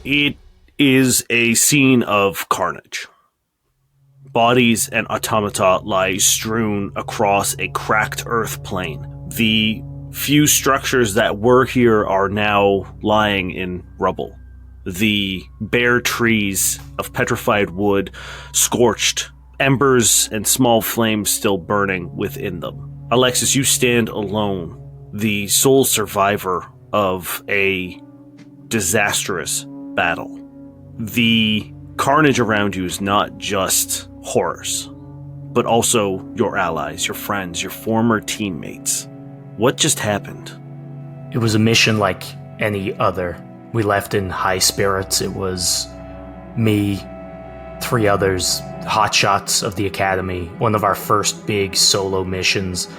It is a scene of carnage. Bodies and automata lie strewn across a cracked earth plane. The few structures that were here are now lying in rubble. The bare trees of petrified wood, scorched, embers and small flames still burning within them. Alexis, you stand alone, the sole survivor of a disastrous battle. The carnage around you is not just horrors, but also your allies, your friends, your former teammates. What just happened? It was a mission like any other. We left in high spirits. It was me, 3 others, hotshots of the academy, one of our first big solo missions.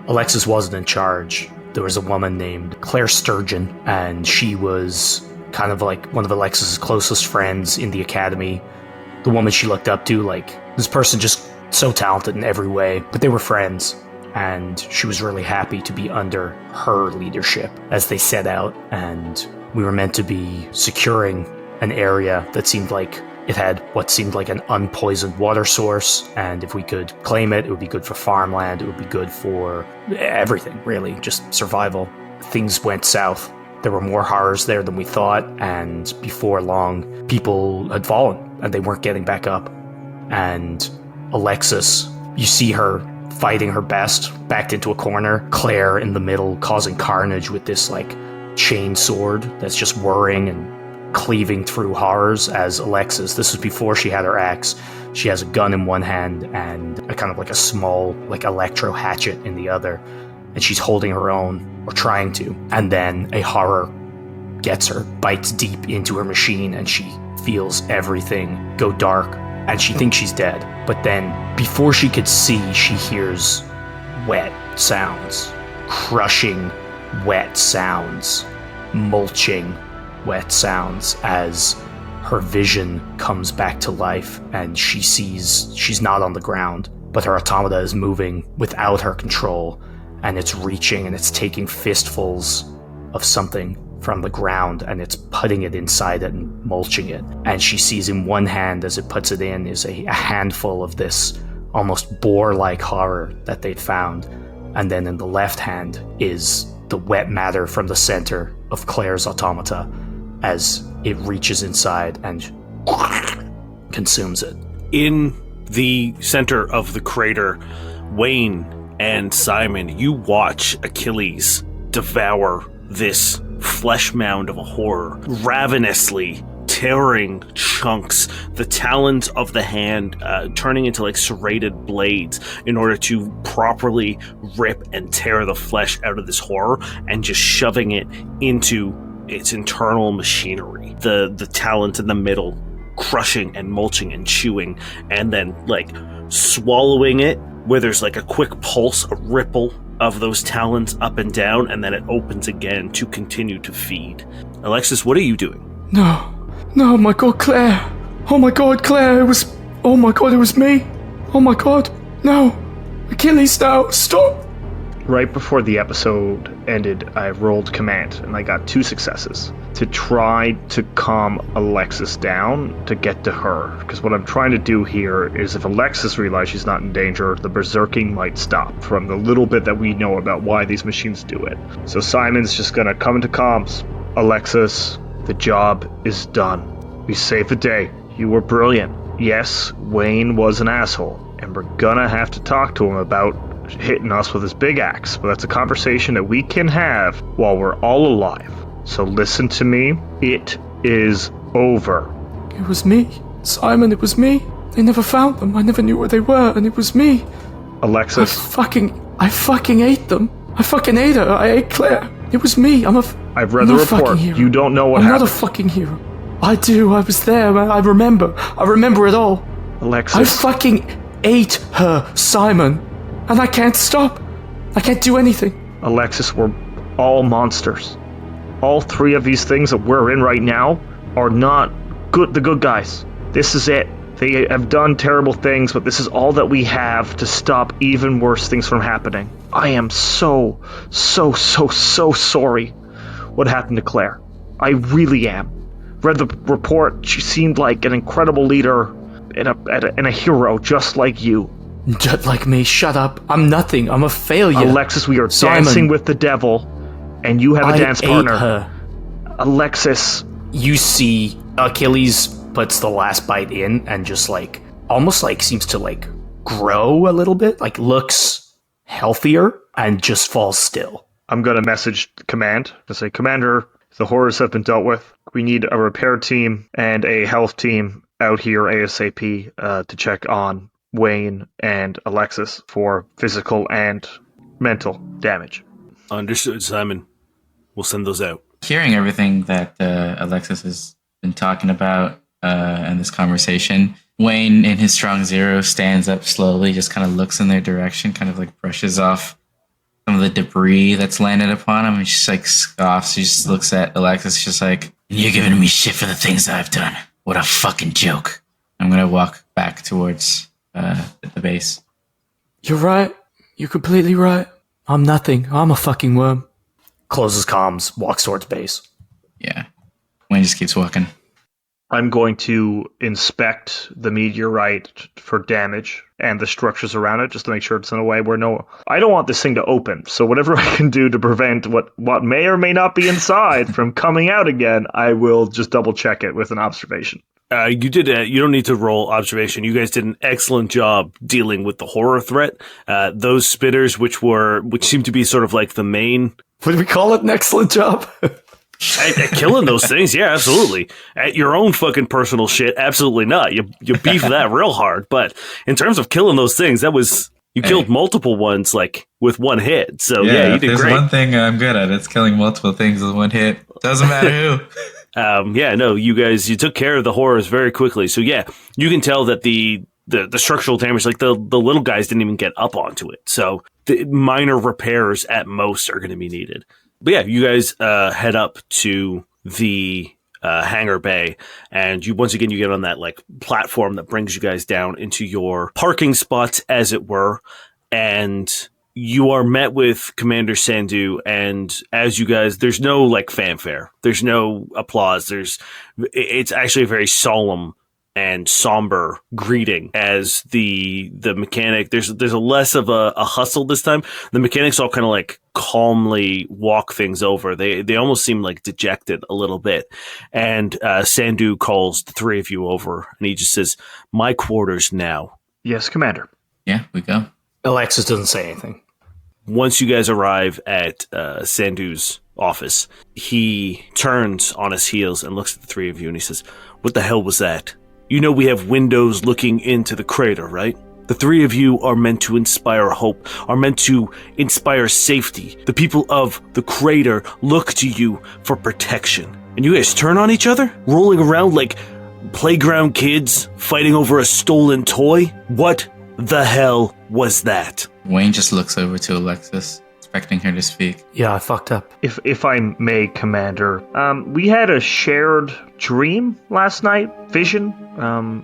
Alexis wasn't in charge. There was a woman named Claire Sturgeon, and she was kind of like one of Alexis's closest friends in the academy. The woman she looked up to, like, this person just so talented in every way, but they were friends, and she was really happy to be under her leadership as they set out, and we were meant to be securing an area that seemed like it had what seemed like an unpoisoned water source, and if we could claim it, it would be good for farmland, it would be good for everything, really, just survival. Things went south. There were more horrors there than we thought, and before long, people had fallen, and they weren't getting back up. And Alexis, you see her fighting her best, backed into a corner, Claire in the middle, causing carnage with this, like, chain sword that's just whirring and cleaving through horrors, as Alexis, this was before she had her axe, she has a gun in one hand and a kind of like a small, like, electro hatchet in the other, and she's holding her own, or trying to, and then a horror gets her, bites deep into her machine, and she feels everything go dark, and she thinks she's dead. But then, before she could see, she hears wet sounds, crushing wet sounds, mulching wet sounds, as her vision comes back to life, and she sees she's not on the ground, but her automata is moving without her control, and it's reaching and it's taking fistfuls of something from the ground, and it's putting it inside it and mulching it. And she sees in one hand, as it puts it in, is a handful of this almost boar-like horror that they'd found. And then in the left hand is the wet matter from the center of Claire's automata as it reaches inside and consumes it. In the center of the crater, Weyne and Simon, you watch Achilles devour this flesh mound of a horror, ravenously tearing chunks, the talons of the hand turning into like serrated blades in order to properly rip and tear the flesh out of this horror and just shoving it into its internal machinery. The talons in the middle crushing and mulching and chewing, and then like swallowing it, where there's like a quick pulse, a ripple of those talons up and down, and then it opens again to continue to feed. Alexis, what are you doing? No, my God, Claire. Oh my God, Claire, it was me. Oh my God, no. Achilles, now, stop. Right before the episode ended, I rolled command, and I got 2 successes to try to calm Alexis down to get to her. Because what I'm trying to do here is, if Alexis realizes she's not in danger, the berserking might stop from the little bit that we know about why these machines do it. So Simon's just gonna come into comms. Alexis, the job is done. We saved the day. You were brilliant. Yes, Weyne was an asshole, and we're gonna have to talk to him about hitting us with his big axe, but that's a conversation that we can have while we're all alive. So listen to me. It is over. It was me. Simon, it was me. They never found them. I never knew where they were, and it was me. Alexis. I fucking ate them. I fucking ate her. I ate Claire. It was me. I've read the report. You don't know what happened. I'm not a fucking hero. I do. I was there. I remember. I remember it all. Alexis. I fucking ate her, Simon. And I can't stop. I can't do anything. Alexis, we're all monsters. All 3 of these things that we're in right now are not the good guys. This is it. They have done terrible things, but this is all that we have to stop even worse things from happening. I am so sorry what happened to Claire. I really am. read the report. She seemed like an incredible leader and a hero just like you. Just like me, shut up. I'm nothing. I'm a failure. Alexis, we are Simon, dancing with the devil, and you have a dance partner. Her. Alexis. You see Achilles puts the last bite in and just like, almost like seems to like grow a little bit, like looks healthier and just falls still. I'm going to message command to say, Commander, the horrors have been dealt with. We need a repair team and a health team out here ASAP to check on Weyne and Alexis for physical and mental damage. Understood, Simon. We'll send those out. Hearing everything that Alexis has been talking about in this conversation, Weyne, in his strong zero, stands up slowly, just kind of looks in their direction, kind of like brushes off some of the debris that's landed upon him, and she just like scoffs. She just looks at Alexis, just like, "You're giving me shit for the things I've done. What a fucking joke." I'm gonna walk back towards the base. You're right. You're completely right. I'm nothing. I'm a fucking worm. Closes comms, walks towards base. Yeah. Wayne just keeps walking. I'm going to inspect the meteorite for damage and the structures around it, just to make sure it's in a way where I don't want this thing to open. So whatever I can do to prevent what may or may not be inside from coming out again, I will just double check it with an observation. You don't need to roll observation. You guys did an excellent job dealing with the horror threat. Those spitters, which seem to be sort of like the main. Would we call it an excellent job? At killing those things, yeah, absolutely. At your own fucking personal shit, absolutely not. You beefed that real hard. But in terms of killing those things, you killed multiple ones like with one hit. So yeah, you did there's great. One thing I'm good at. It's killing multiple things with one hit. Doesn't matter who. You took care of the horrors very quickly. So yeah, you can tell that the structural damage, like the little guys didn't even get up onto it. So the minor repairs at most are going to be needed. But yeah, you guys head up to the hangar bay, and you get on that like platform that brings you guys down into your parking spots, as it were, and you are met with Commander Sandu. And as you guys, there's no like fanfare, there's no applause. It's actually a very solemn and somber greeting as the mechanic. There's a less of a hustle this time. The mechanics all kind of like calmly walk things over. They almost seem like dejected a little bit. And Sandu calls the three of you over, and he just says, "My quarters now." Yes, Commander. Yeah, we go. Alexis doesn't say anything. Once you guys arrive at Sandu's office, he turns on his heels and looks at the three of you, and he says, "What the hell was that? You know we have windows looking into the crater, right? The three of you are meant to inspire hope, are meant to inspire safety. The people of the crater look to you for protection. And you guys turn on each other? Rolling around like playground kids, fighting over a stolen toy? What the hell was that?" Wayne just looks over to Alexis, expecting her to speak. Yeah, I fucked up. If I may, Commander, we had a shared dream last night, vision,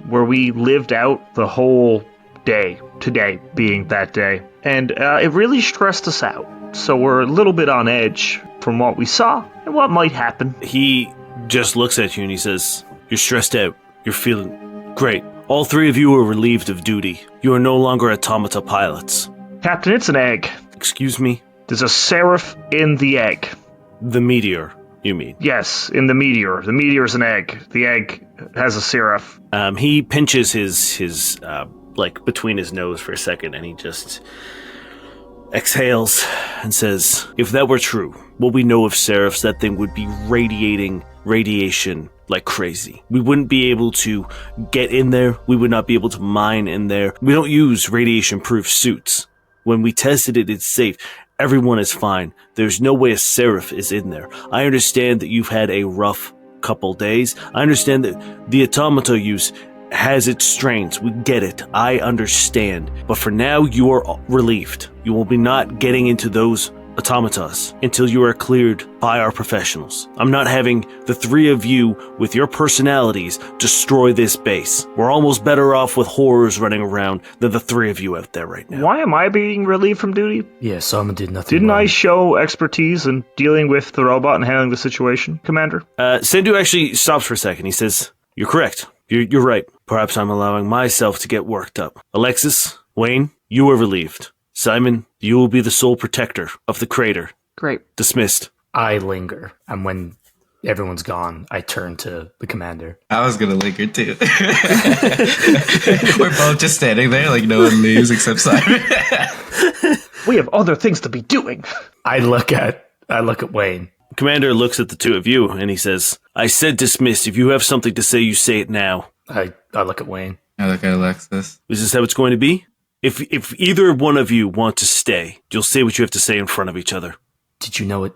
where we lived out the whole day, today being that day, and it really stressed us out. So we're a little bit on edge from what we saw and what might happen. He just looks at you and he says, "You're stressed out. You're feeling great. All three of you are relieved of duty. You are no longer automata pilots." Captain, it's an egg. Excuse me? There's a seraph in the egg. The meteor, you mean? Yes, in the meteor. The meteor's an egg. The egg has a seraph. He pinches his like between his nose for a second, and he just exhales and says, "If that were true, what we know of seraphs, that thing would be radiating radiation like crazy. We wouldn't be able to get in there. We would not be able to mine in there. We don't use radiation-proof suits. When we tested it, it's safe. Everyone is fine. There's no way a seraph is in there. I understand that you've had a rough couple days. I understand that the automata use has its strains. We get it. I understand. But for now, you are relieved. You will be not getting into those automatas until you are cleared by our professionals. I'm not having the three of you with your personalities destroy this base. We're almost better off with horrors running around than the three of you out there right now. Why am I being relieved from duty? Yeah, Simon did nothing Didn't wrong. I show expertise in dealing with the robot and handling the situation, Commander? Sendu actually stops for a second. He says, "You're correct. You're right. Perhaps I'm allowing myself to get worked up. Alexis, Weyne, you are relieved. Simon, you will be the sole protector of the crater. Great. Dismissed." I linger, and when everyone's gone, I turn to the commander. I was gonna linger too. We're both just standing there like no one leaves except Simon. We have other things to be doing. I look at Weyne. Commander looks at the two of you and he says, "I said dismissed. If you have something to say, you say it now." I look at Weyne. I look at Alexis. Is this how it's going to be? If either one of you want to stay, you'll say what you have to say in front of each other. Did you know it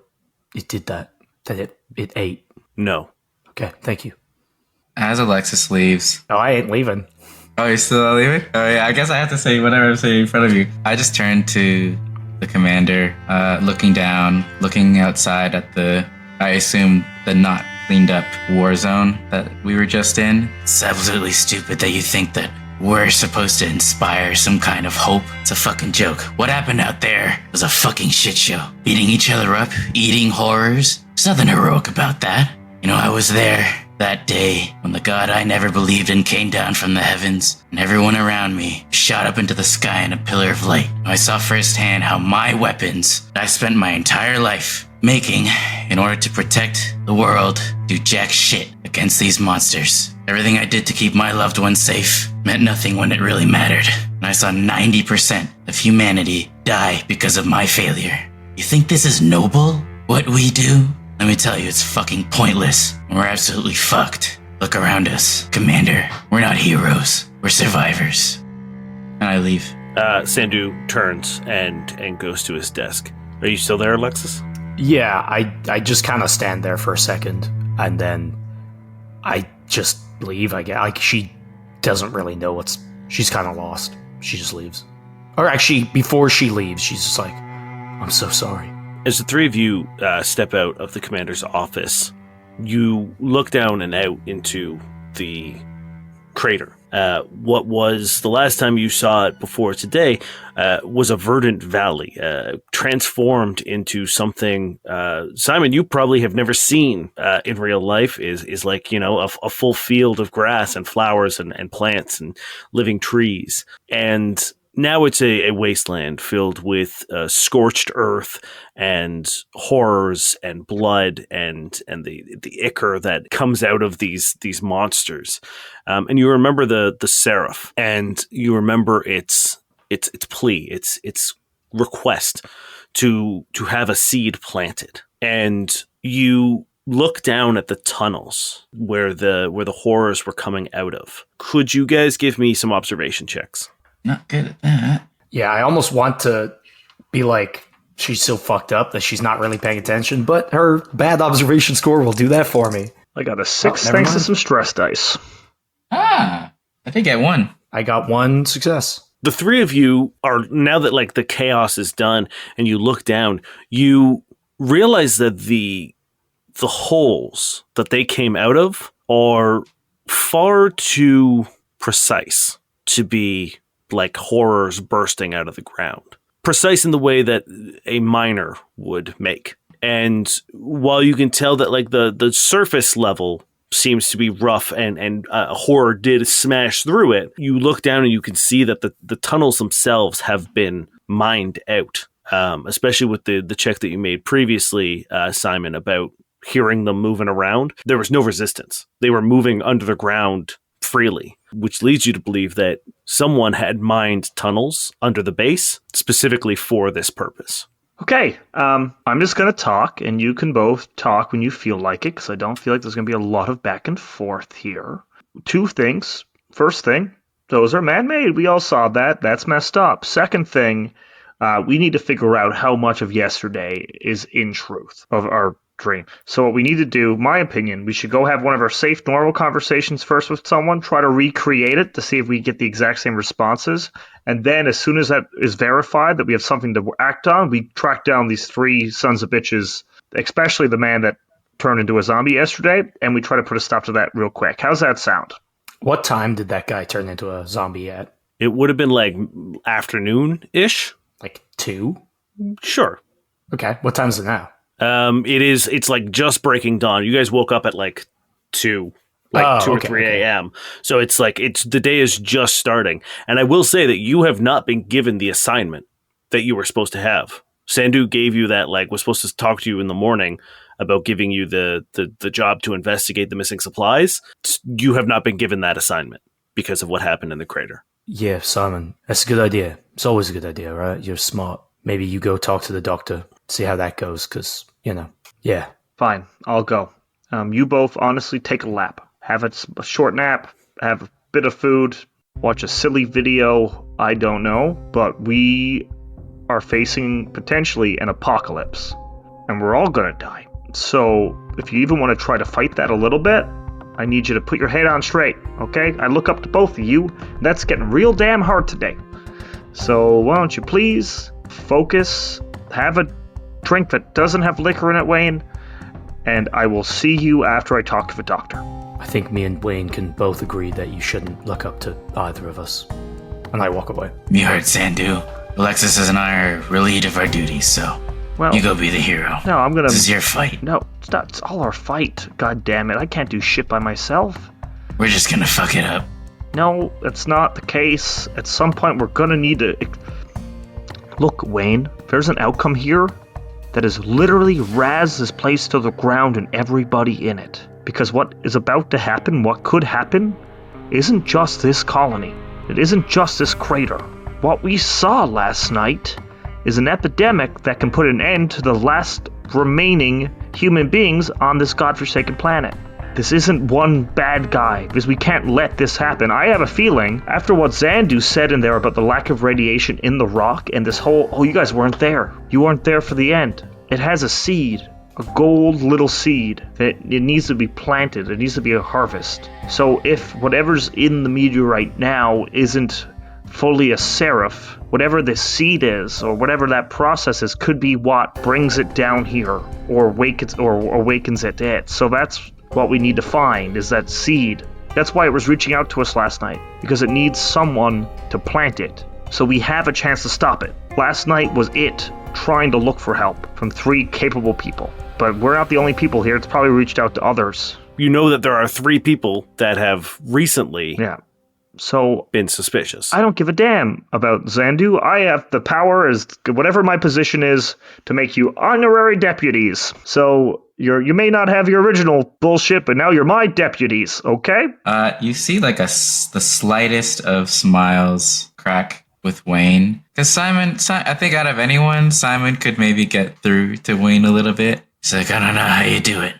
did that? That it ate? No. Okay, thank you. As Alexis leaves. Oh, I ain't leaving. Oh, you're still not leaving? Oh, yeah, I guess I have to say whatever I'm saying in front of you. I just turn to the commander, looking down, looking outside at I assume, the not cleaned up war zone that we were just in. It's absolutely stupid that you think that we're supposed to inspire some kind of hope. It's a fucking joke. What happened out there was a fucking shit show. Beating each other up, eating horrors. There's nothing heroic about that. You know, I was there that day when the god I never believed in came down from the heavens, and everyone around me shot up into the sky in a pillar of light. I saw firsthand how my weapons that I spent my entire life making in order to protect the world do jack shit against these monsters. Everything I did to keep my loved ones safe meant nothing when it really mattered. And I saw 90% of humanity die because of my failure. You think this is noble, what we do? Let me tell you, it's fucking pointless. And we're absolutely fucked. Look around us, Commander. We're not heroes. We're survivors. And I leave. Sandu turns and goes to his desk. Are you still there, Alexis? Yeah, I just kind of stand there for a second, and then I just leave. I guess like she doesn't really know she's kind of lost. She just leaves. Or actually, before she leaves, she's just like, "I'm so sorry." As the three of you step out of the commander's office, you look down and out into the crater. What was the last time you saw it before today was a verdant valley, transformed into something, Simon, you probably have never seen in real life, is like, you know, a full field of grass and flowers and plants and living trees. And now it's a wasteland filled with scorched earth and horrors and blood and the ichor that comes out of these monsters. And you remember the seraph, and you remember its plea, its request to have a seed planted. And you look down at the tunnels where the horrors were coming out of. Could you guys give me some observation checks? Not good at that. Yeah, I almost want to be like, she's so fucked up that she's not really paying attention, but her bad observation score will do that for me. I got a 6 never thanks to mind. some stress dice. I think I won. I got 1 success. The three of you are, now that like the chaos is done and you look down, you realize that the holes that they came out of are far too precise to be like horrors bursting out of the ground. Precise in the way that a miner would make. And while you can tell that like the surface level seems to be rough and a horror did smash through it, you look down and you can see that the tunnels themselves have been mined out. Especially with the check that you made previously, Simon, about hearing them moving around. There was no resistance. They were moving under the ground freely, which leads you to believe that someone had mined tunnels under the base specifically for this purpose. Okay, I'm just going to talk, and you can both talk when you feel like it, because I don't feel like there's going to be a lot of back and forth here. 2 things. First thing, those are man-made. We all saw that. That's messed up. Second thing, we need to figure out how much of yesterday is in truth, of our dream. So what we need to do, my opinion, we should go have one of our safe, normal conversations first with someone, try to recreate it to see if we get the exact same responses. And then as soon as that is verified that we have something to act on, we track down these 3 sons of bitches, especially the man that turned into a zombie yesterday, and we try to put a stop to that real quick. How's that sound? What time did that guy turn into a zombie at? It would have been like afternoon-ish. Like 2? Sure. Okay. What time is it now? It's like just breaking dawn. You guys woke up at like 2. Like 2 or 3 a.m. So it's like the day is just starting. And I will say that you have not been given the assignment that you were supposed to have. Sandu gave you that, like, was supposed to talk to you in the morning about giving you the job to investigate the missing supplies. You have not been given that assignment because of what happened in the crater. Yeah, Simon, that's a good idea. It's always a good idea, right? You're smart. Maybe you go talk to the doctor, see how that goes, because, yeah. Fine, I'll go. You both honestly take a lap. Have a short nap, have a bit of food, watch a silly video, I don't know, but we are facing potentially an apocalypse, and we're all gonna die. So if you even want to try to fight that a little bit, I need you to put your head on straight, okay? I look up to both of you. That's getting real damn hard today. So why don't you please focus, have a drink that doesn't have liquor in it, Weyne, and I will see you after I talk to the doctor. I think me and Weyne can both agree that you shouldn't look up to either of us. And I walk away. You heard Sandu. Alexis and I are relieved of our duties, so you go be the hero. No, I'm gonna... This is your fight. No, it's not. It's all our fight. God damn it, I can't do shit by myself. We're just gonna fuck it up. No, that's not the case. At some point, we're gonna need to... Look, Weyne, there's an outcome here that is literally razed this place to the ground and everybody in it. Because what is about to happen, what could happen, isn't just this colony. It isn't just this crater. What we saw last night is an epidemic that can put an end to the last remaining human beings on this godforsaken planet. This isn't one bad guy, because we can't let this happen. I have a feeling, after what Zandu said in there about the lack of radiation in the rock, and this whole, you guys weren't there. You weren't there for the end. It has a seed, a gold little seed, that it needs to be planted. It needs to be a harvest. So if whatever's in the meteorite now isn't fully a seraph, whatever the seed is, or whatever that process is, could be what brings it down here, or awakens it. So that's what we need to find, is that seed. That's why it was reaching out to us last night, because it needs someone to plant it. So we have a chance to stop it. Last night was it trying to look for help from 3 capable people. But we're not the only people here. It's probably reached out to others. You know that there are 3 people that have recently been suspicious. I don't give a damn about Zandu. I have the power, as whatever my position is, to make you honorary deputies. So you may not have your original bullshit, but now you're my deputies, okay? You see like the slightest of smiles crack with Weyne. Because Simon, I think out of anyone, Simon could maybe get through to Weyne a little bit. He's like, I don't know how you do it.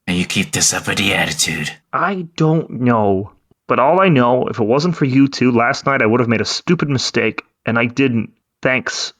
And you keep this uppity attitude. I don't know. But all I know, if it wasn't for you two, last night I would have made a stupid mistake, and I didn't. Thanks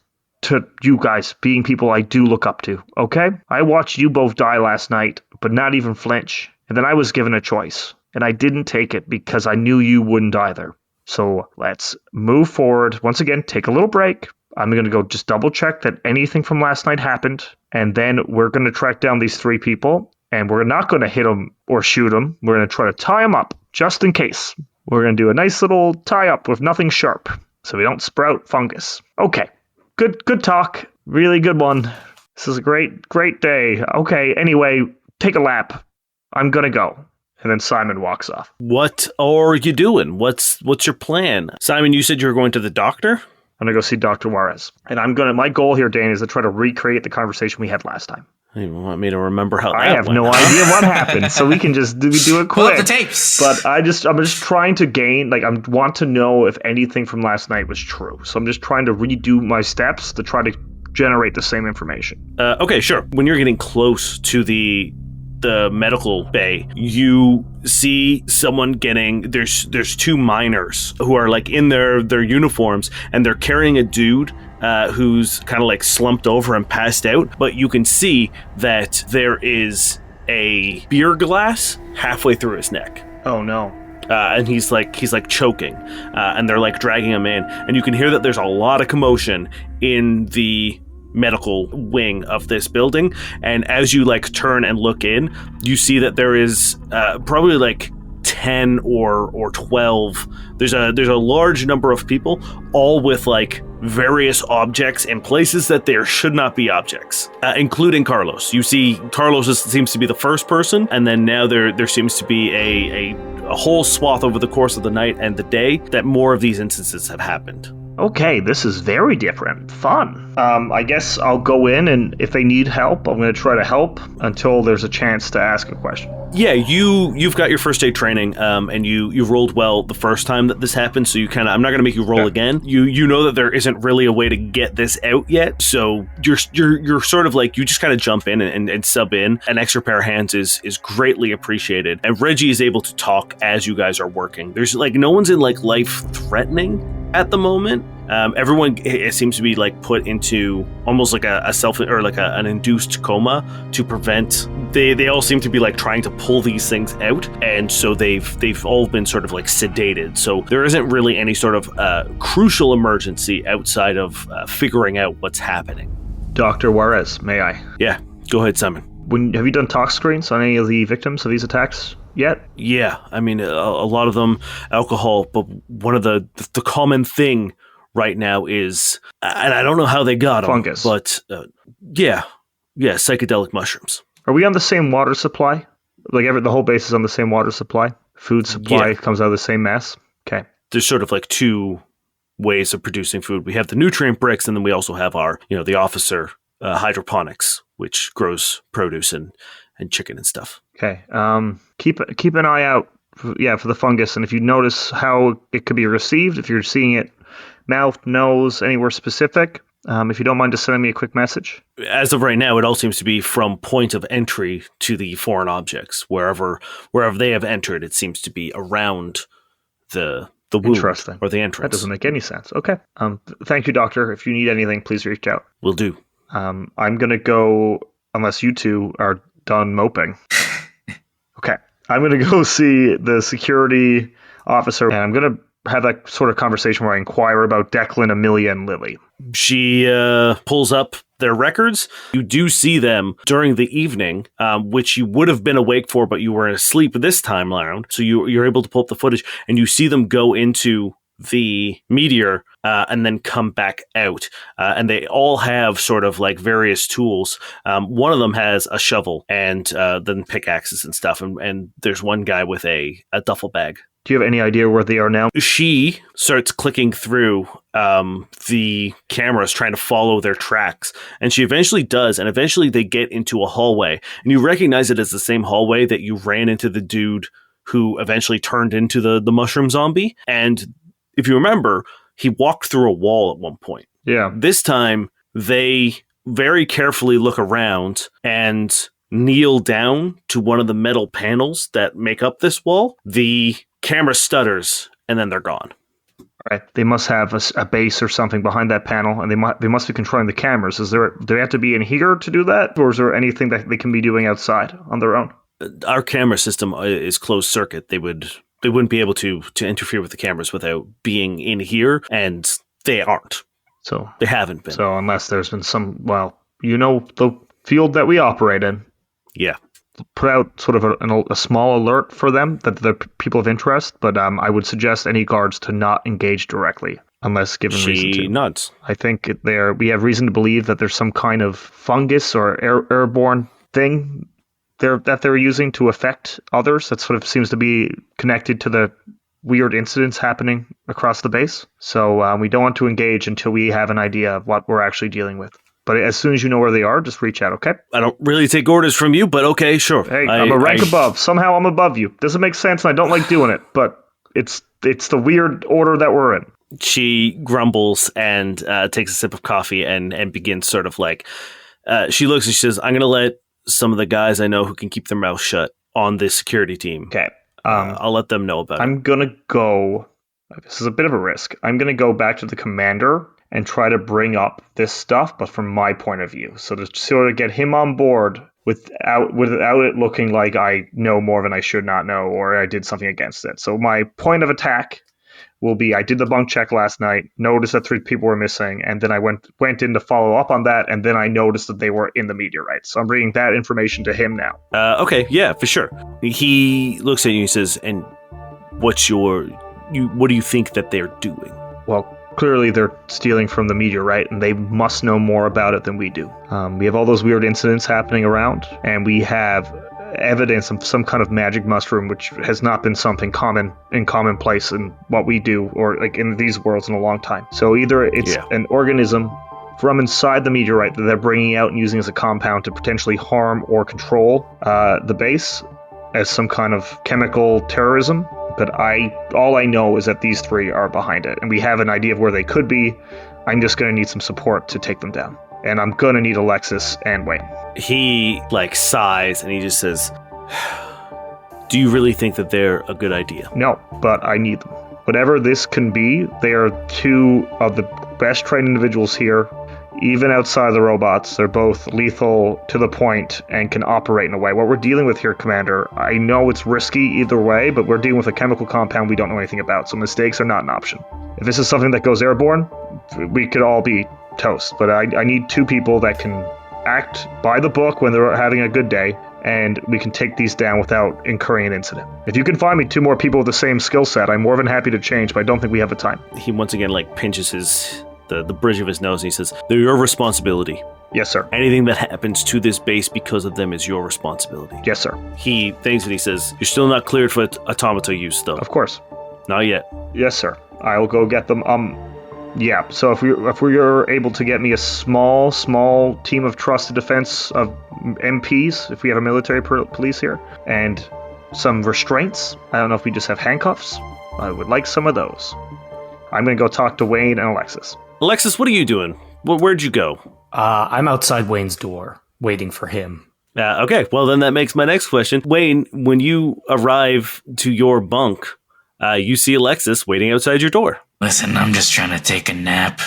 to you guys being people I do look up to, okay? I watched you both die last night, but not even flinch. And then I was given a choice, and I didn't take it because I knew you wouldn't either. So let's move forward. Once again, take a little break. I'm going to go just double check that anything from last night happened, and then we're going to track down these 3 people, and we're not going to hit them or shoot them. We're going to try to tie them up, just in case. We're going to do a nice little tie-up with nothing sharp, so we don't sprout fungus. Okay, good talk. Really good one. This is a great day. Okay, anyway, take a lap. I'm going to go. And then Simon walks off. What are you doing? What's your plan? Simon, you said you were going to the doctor? I'm going to go see Dr. Juarez. And my goal here, Dane, is to try to recreate the conversation we had last time. You want me to remember how that I have went, no idea what happened, so we can just do it quick. Pull up the tapes. But I'm just trying to gain, I want to know if anything from last night was true. So I'm just trying to redo my steps to try to generate the same information. Okay, sure. When you're getting close to the the medical bay, you see someone there's two miners who are like in their uniforms, and they're carrying a dude who's kind of like slumped over and passed out, but you can see that there is a beer glass halfway through his neck. Oh no. And he's like choking, and they're like dragging him in, and you can hear that there's a lot of commotion in the medical wing of this building. And as you like turn and look in, you see that there is probably like 10 or 12. There's a large number of people, all with like various objects in places that there should not be objects, including Carlos. You see Carlos seems to be the first person, and then now there seems to be a whole swath over the course of the night and the day that more of these instances have happened. Okay, this is very different. Fun. I guess I'll go in, and if they need help, I'm going to try to help until there's a chance to ask a question. Yeah, you've got your first aid training, and you rolled well the first time that this happened, so you kind of, I'm not going to make you roll again. You know that there isn't really a way to get this out yet, so you're sort of like, you just kind of jump in and sub in. An extra pair of hands is greatly appreciated, and Reggie is able to talk as you guys are working. There's like, no one's in like life-threatening at the moment. Everyone, it seems to be like put into almost like a self or like an induced coma to prevent. They all seem to be like trying to pull these things out, and so they've all been sort of like sedated. So there isn't really any sort of crucial emergency outside of figuring out what's happening. Dr. Juarez, may I? Yeah, go ahead, Simon. Have you done tox screens on any of the victims of these attacks yet? Yeah, I mean, a lot of them alcohol, but one of the common thing right now is, and I don't know how they got them, fungus. But yeah, psychedelic mushrooms. Are we on the same water supply? Like the whole base is on the same water supply? Food supply comes out of the same mess? Okay. There's sort of like two ways of producing food. We have the nutrient bricks, and then we also have our, the officer hydroponics, which grows produce and chicken and stuff. Okay. Keep an eye out for the fungus, and if you notice how it could be received, if you're seeing it mouth, nose, anywhere specific, if you don't mind just sending me a quick message. As of right now, it all seems to be from point of entry to the foreign objects. Wherever they have entered, it seems to be around the wound or the entrance. That doesn't make any sense. Okay. Thank you, Doctor. If you need anything, please reach out. Will do. I'm going to go, unless you two are done moping. Okay. I'm going to go see the security officer, and I'm going to have that sort of conversation where I inquire about Declan, Amelia, and Lily. She pulls up their records. You do see them during the evening, which you would have been awake for, but you were asleep this time around. So you're able to pull up the footage, and you see them go into the meteor and then come back out. And they all have sort of like various tools. One of them has a shovel and then pickaxes and stuff. And there's one guy with a duffel bag. Do you have any idea where they are now? She starts clicking through the cameras, trying to follow their tracks. And she eventually does. And eventually they get into a hallway. And you recognize it as the same hallway that you ran into the dude who eventually turned into the mushroom zombie. And if you remember, he walked through a wall at one point. Yeah. This time, they very carefully look around and kneel down to one of the metal panels that make up this wall. The camera stutters, and then they're gone. All right. They must have a base or something behind that panel, and they must be controlling the cameras. Do they have to be in here to do that, or is there anything that they can be doing outside on their own? Our camera system is closed circuit. They wouldn't be able to interfere with the cameras without being in here, and they aren't. So they haven't been. So unless there's been the field that we operate in. Yeah. Put out sort of a small alert for them that they're people of interest, but I would suggest any guards to not engage directly unless given reason to. She nods. I think we have reason to believe that there's some kind of fungus or airborne thing that they're using to affect others. That sort of seems to be connected to the weird incidents happening across the base. So we don't want to engage until we have an idea of what we're actually dealing with. But as soon as you know where they are, just reach out, okay? I don't really take orders from you, but okay, sure. Hey, I'm a rank above. Somehow I'm above you. Doesn't make sense, and I don't like doing it, but it's the weird order that we're in. She grumbles and takes a sip of coffee and begins sort of like... she looks and she says, I'm going to let some of the guys I know who can keep their mouth shut on this security team. Okay. I'll let them know about it. I'm going to go... This is a bit of a risk. I'm going to go back to the commander and try to bring up this stuff, but from my point of view. So to sort of get him on board without it looking like I know more than I should not know or I did something against it. So my point of attack will be I did the bunk check last night, noticed that 3 people were missing, and then I went in to follow up on that, and then I noticed that they were in the meteorite. So I'm bringing that information to him now. Okay, yeah, for sure. He looks at you and he says, and what do you think that they're doing? Well, clearly they're stealing from the meteorite, and they must know more about it than we do. We have all those weird incidents happening around, and we have evidence of some kind of magic mushroom, which has not been something commonplace in what we do or like in these worlds in a long time. So either it's an organism from inside the meteorite that they're bringing out and using as a compound to potentially harm or control the base as some kind of chemical terrorism. But all I know is that these 3 are behind it, and we have an idea of where they could be. I'm just going to need some support to take them down. And I'm going to need Alexis and Weyne. He, sighs, and he just says, do you really think that they're a good idea? No, but I need them. Whatever this can be, they are 2 of the best trained individuals here. Even outside the robots, they're both lethal to the point and can operate in a way. What we're dealing with here, Commander, I know it's risky either way, but we're dealing with a chemical compound we don't know anything about, so mistakes are not an option. If this is something that goes airborne, we could all be toast. But I need 2 people that can act by the book when they're having a good day, and we can take these down without incurring an incident. If you can find me 2 more people with the same skill set, I'm more than happy to change, but I don't think we have the time. He once again pinches the bridge of his nose, and he says, they're your responsibility. Yes, sir. Anything that happens to this base because of them is your responsibility. Yes, sir. He thinks and he says, you're still not cleared for automata use, though. Of course. Not yet. Yes, sir. I'll go get them. Yeah, so if we're able to get me a small team of trusted defense of MPs, if we have a military police here, and some restraints, I don't know if we just have handcuffs, I would like some of those. I'm going to go talk to Weyne and Alexis. Alexis, what are you doing? Where'd you go? I'm outside Wayne's door, waiting for him. Okay, well then that makes my next question. Weyne, when you arrive to your bunk, you see Alexis waiting outside your door. Listen, I'm just trying to take a nap,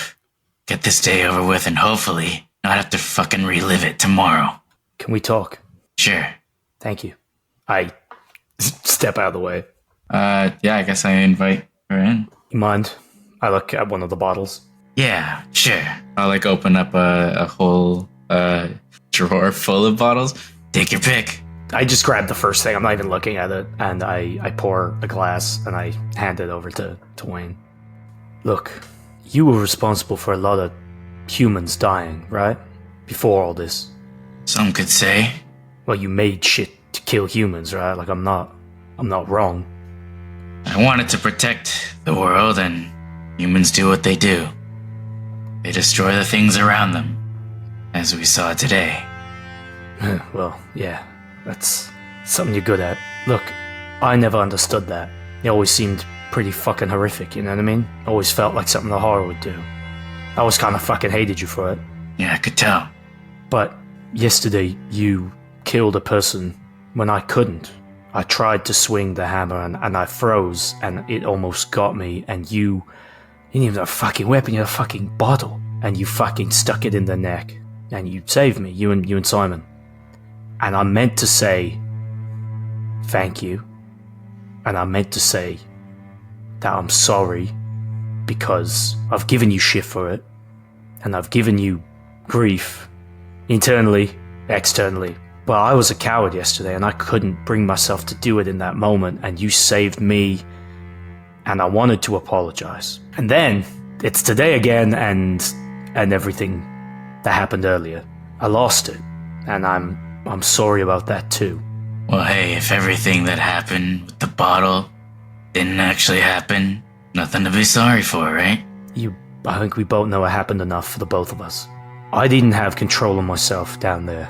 get this day over with, and hopefully not have to fucking relive it tomorrow. Can we talk? Sure. Thank you. I step out of the way. Yeah, I guess I invite her in. You mind? I look at one of the bottles. Yeah, sure. I'll open up a whole drawer full of bottles. Take your pick. I just grab the first thing. I'm not even looking at it. And I pour a glass and I hand it over to Weyne. Look, you were responsible for a lot of humans dying, right? Before all this. Some could say. Well, you made shit to kill humans, right? I'm not wrong. I wanted to protect the world, and humans do what they do. They destroy the things around them, as we saw today. Well, yeah, that's something you're good at. Look, I never understood that. It always seemed pretty fucking horrific, you know what I mean? Always felt like something the horror would do. I always kind of fucking hated you for it. Yeah, I could tell. But yesterday, you killed a person when I couldn't. I tried to swing the hammer and I froze and it almost got me, and you didn't even have a fucking weapon, you had a fucking bottle, and you fucking stuck it in the neck, and you saved me, you and Simon. And I meant to say thank you, and I meant to say that I'm sorry because I've given you shit for it, and I've given you grief, internally, externally. Well, I was a coward yesterday, and I couldn't bring myself to do it in that moment, and you saved me, and I wanted to apologize. And then, it's today again, and everything that happened earlier. I lost it, and I'm sorry about that too. Well, hey, if everything that happened with the bottle didn't actually happen, nothing to be sorry for, right? I think we both know it happened enough for the both of us. I didn't have control of myself down there.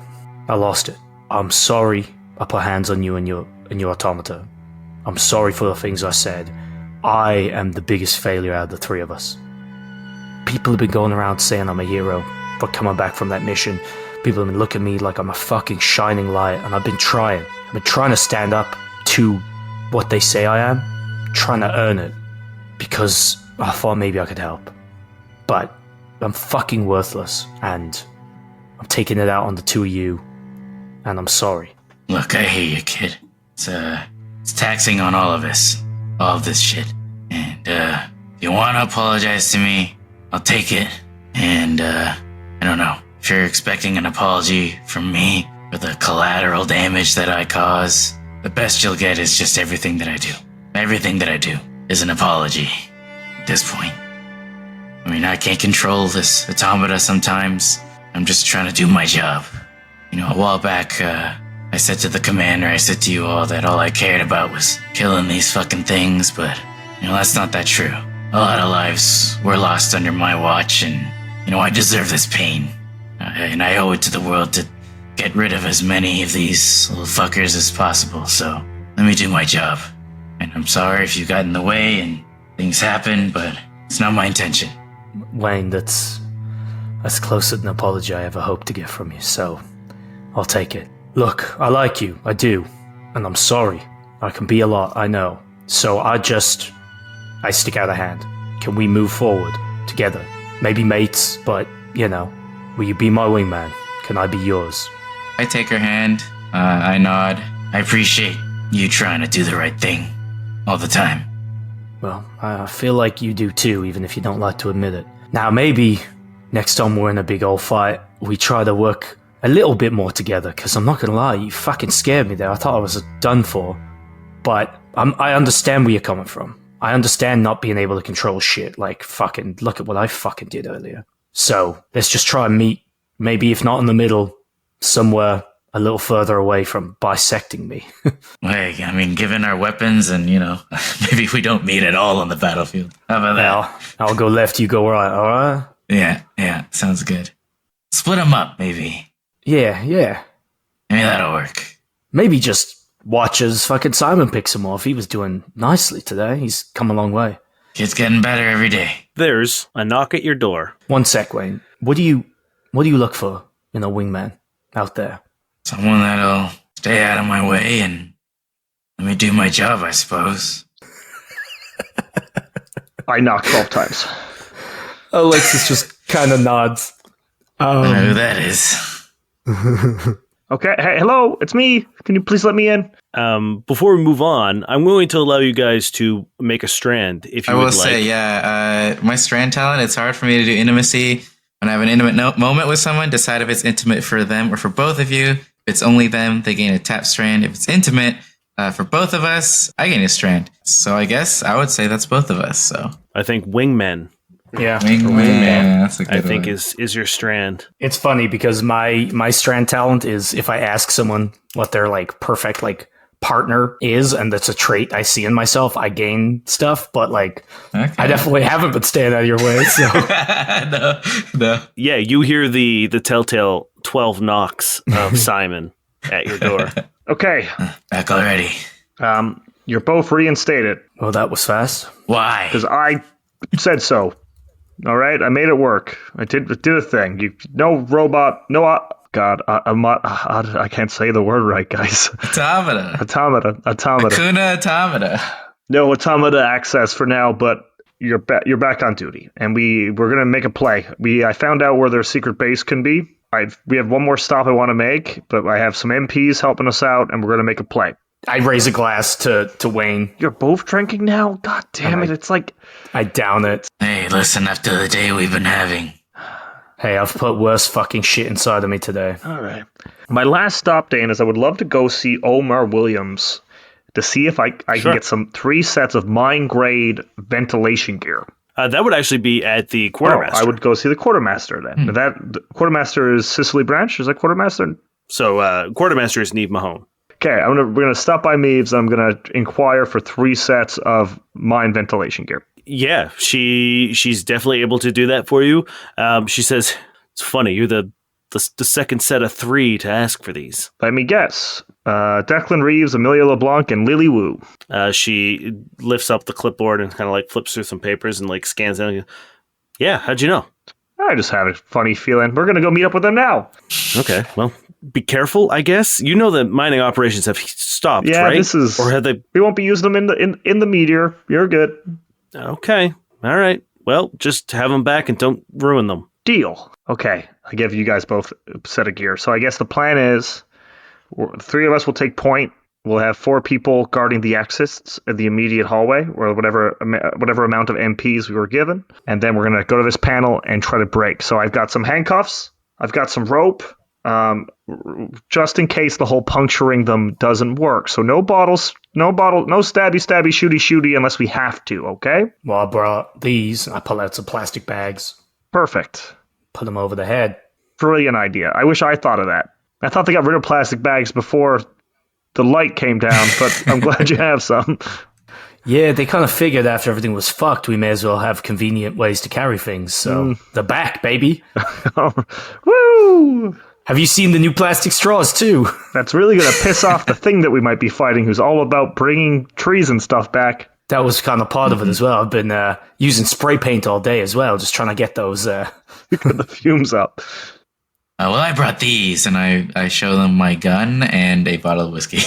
I lost it. I'm sorry I put hands on you and your automata. I'm sorry for the things I said. I am the biggest failure out of the 3 of us. People have been going around saying I'm a hero for coming back from that mission, People have been looking at me like I'm a fucking shining light, and I've been trying. I've been trying to stand up to what they say I am, trying to earn it, because I thought maybe I could help. But I'm fucking worthless, and I'm taking it out on the two of you, and I'm sorry. Look, I hear you, kid. It's taxing on all of us, all of this shit. And if you want to apologize to me, I'll take it. And I don't know, if you're expecting an apology from me for the collateral damage that I cause, the best you'll get is just everything that I do. Everything that I do is an apology at this point. I mean, I can't control this automata sometimes. I'm just trying to do my job. You know, a while back, I said to the commander, I said to you all that all I cared about was killing these fucking things, but, you know, that's not that true. A lot of lives were lost under my watch, and, you know, I deserve this pain. And I owe it to the world to get rid of as many of these little fuckers as possible, so let me do my job. And I'm sorry if you got in the way and things happen, but it's not my intention. Weyne, that's closer than an apology I ever hoped to get from you, so I'll take it. Look, I like you, I do, and I'm sorry. I can be a lot, I know. So I stick out a hand. Can we move forward together? Maybe mates, but, you know, will you be my wingman? Can I be yours? I take her hand, I nod. I appreciate you trying to do the right thing all the time. Well, I feel like you do too, even if you don't like to admit it. Now, maybe next time we're in a big old fight, we try to work a little bit more together, because I'm not gonna lie, you fucking scared me there. I thought I was done for. But I understand where you're coming from. I understand not being able to control shit, like fucking, look at what I fucking did earlier. So, let's just try and meet, maybe if not in the middle, somewhere a little further away from bisecting me. Hey, I mean, given our weapons and, you know, maybe we don't meet at all on the battlefield. How about that? I'll go left, you go right, alright? Yeah, sounds good. Split them up, maybe. Yeah. Maybe that'll work. Maybe just watch as fucking Simon picks him off. He was doing nicely today. He's come a long way. Kid's getting better every day. There's a knock at your door. One sec, Weyne. What do you look for in a wingman out there? Someone that'll stay out of my way and let me do my job, I suppose. I knock 12 times. Alexis just kind of nods. I know who that is. Okay, hey, hello, it's me. Can you please let me in? Before we move on, I'm going to allow you guys to make a strand if you would like. I will say, my strand talent, it's hard for me to do intimacy. When I have an intimate moment with someone, decide if it's intimate for them or for both of you. If it's only them, they gain a tap strand. If it's intimate for both of us, I gain a strand. So I guess I would say that's both of us. So I think wingmen. Yeah, wingman. That's a good I think one. is your strand. It's funny because my strand talent is if I ask someone what their like perfect like partner is, and that's a trait I see in myself, I gain stuff. But like, Okay. I definitely haven't been staying out of your way. So No. Yeah, you hear the telltale 12 knocks of Simon at your door. Okay, Back already. you're both reinstated, well, that was fast. Why? because I said so. All right, I made it work. I did a thing. No robot, no... God, I can't say the word right, guys. Automata. Automata. Hakuna Automata. No automata access for now, but you're back on duty, and we're gonna make a play. I found out where their secret base can be. We have one more stop I want to make, but I have some MPs helping us out, and we're gonna make a play. I raise a glass to Weyne. You're both drinking now? God damn it! It's like I down it. Hey, listen, after the day we've been having. Hey, I've put worse fucking shit inside of me today. all right. My last stop, Dan, is I would love to go see Omar Williams to see if I can get 3 sets of mine grade ventilation gear. That would actually be at the quartermaster. I would go see the quartermaster then. The quartermaster is Cicely Branch. Is that quartermaster? So quartermaster is Neve Mahone. Okay, we're gonna stop by Meaves. I'm gonna inquire for 3 sets of mine ventilation gear. Yeah, she's definitely able to do that for you. She says, it's funny, you're the second set of 3 to ask for these. Let me guess. Declan Reeves, Amelia LeBlanc, and Lily Wu. She lifts up the clipboard and kind of like flips through some papers and like scans them. Yeah, how'd you know? I just have a funny feeling we're gonna go meet up with them now. Okay, well, be careful, I guess. You know that mining operations have stopped, Yeah, right? this is. Or have they? We won't be using them in the meteor. You're good. Okay, all right. Well, just have them back and don't ruin them. Deal. Okay, I give you guys both a set of gear. So I guess the plan is, three of us will take point. We'll have 4 people guarding the exits in the immediate hallway, or whatever amount of MPs we were given, and then we're gonna go to this panel and try to break. So I've got some handcuffs. I've got some rope. Just in case the whole puncturing them doesn't work. So no bottles, no stabby, shooty, unless we have to, okay? Well, I brought these. I pull out some plastic bags, Perfect. put them over the head. Brilliant idea. I wish I thought of that. I thought they got rid of plastic bags before the light came down, but I'm glad you have some. Yeah, they kind of figured after everything was fucked, we may as well have convenient ways to carry things. So, the back, baby. Woo! Have you seen the new plastic straws, too? That's really going to piss off the thing that we might be fighting, who's all about bringing trees and stuff back. That was kind of part of it as well. I've been using spray paint all day as well, just trying to get those... Get the fumes up. Well, I brought these, and I show them my gun and a bottle of whiskey.